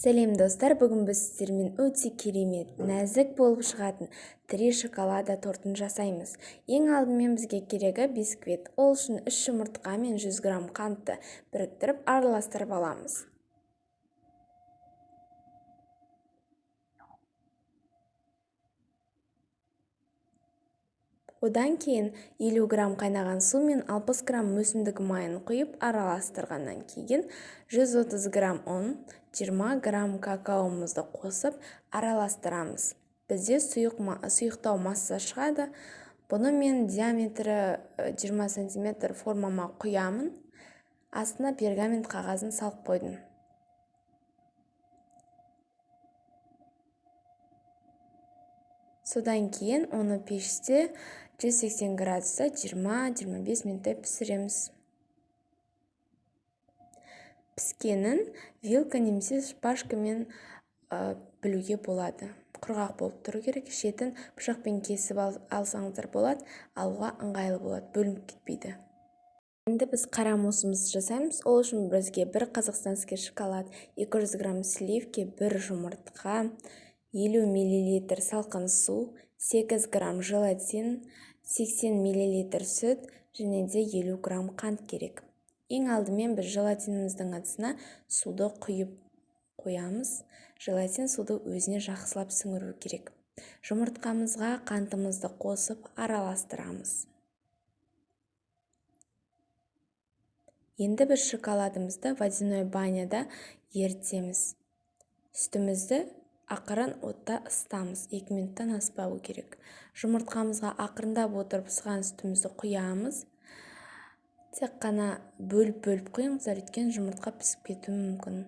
Сәлем достар, бүгін біз сіздермен өте керемет, нәзік болып шығатын тіре шоколада тортын жасаймыз. Ең алдымен бізге керегі бисквит. Ол үшін 3 жұмыртқа мен 100 грамм қантты біріктіріп араластырып аламыз. Одан кейін 50 грамм қайнаған су мен 60 грамм өсімдік майын құйып араластырғаннан кейін 130 грамм ұн, 20 грамм какаомызды қосып араластырамыз. Бізде сұйықтау масса шығады. Бұны мен диаметрі 20 см формама құямын. Астына пергамент қағазын салып қойдым. Содан кейін оны пеште 180 градуста 20-25 минуттай пісіреміз. Піскенін вилка немесе шпажкамен білуге болады. Құрғақ болып тұру керек. Шетін пышақпен кесіп алсаңыздар болады, алуға ыңғайлы болады, бөлініп кетпейді. Енді біз қара муссымызды жасаймыз. Ол үшін бізге 1 қазақстанский шоколад, 200 грамм сливки, 1 жұмыртқа, 50 мл салқын су, 8 грамм желатин, 80 мл сүт және де 50 грамм қант керек. Ең алдымен біз желатиніміздің адысына суды құйып қоямыз. Желатин суды өзіне жақсылап сіңіру керек. Жұмыртқамызға қантымызды қосып араластырамыз. Енді біз шоколадымызды водяной баняда ерітеміз. Сүтімізді ақырын отта ысытамыз, 2 минуттан аспауы керек. Жұмыртқамызға ақырындап отырып ысыған сүтімізді құямыз. Тек қана бөліп қойыңыздар, өйткені жұмыртқа пісіп кетуі мүмкін.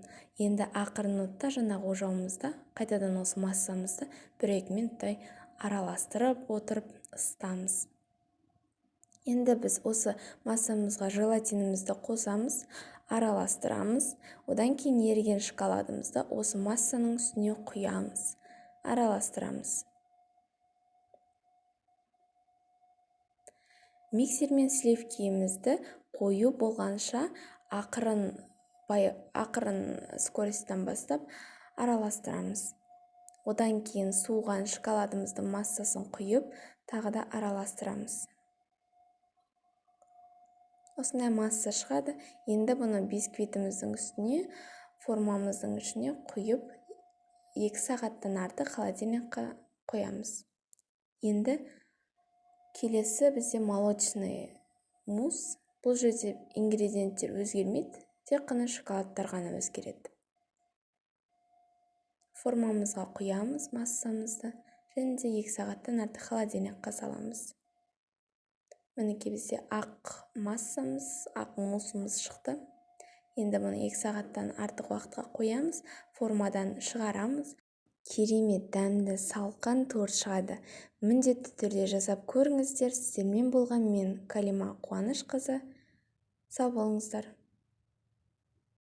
Енді ақырын отта жаңағы ожауымызда қайтадан осы массамызды 1-2 минуттай араластырып отырып ысытамыз. Енді біз осы массамызға желатинімізді қосамыз, араластырамыз. Одан кейін еріген шоколадымызды осы массаның үстіне құямыз, араластырамыз. Миксермен сливкемізді қою болғанша ақырын скоростьтан бастап араластырамыз. Одан кейін суыған шоколадымыздың массасын құйып, тағы да араластырамыз. Осындай масса шығады. Енді бұны бисквитіміздің үстіне, формамыздың ішіне құйып, 2 сағаттан артық холодильникқа қоямыз. Енді келесі бізде молочный мусс. Бұл жерде ингредиенттер өзгермейді, тек қана шоколадтар ғана өзгереді. Формамызға құямыз массамызды және де 2 сағаттан артық холодильникқа саламыз. Мінекей бізде ақ массамыз, ақ муссымыз шықты. Енді бұны 2 сағаттан артық уақытқа қоямыз, формадан шығарамыз. Керемет, дәмді, салқын торт шығады. Міндетті түрде жасап көріңіздер. Сіздермен болған мен Калима Қуанышқызы. Сау болыңыздар.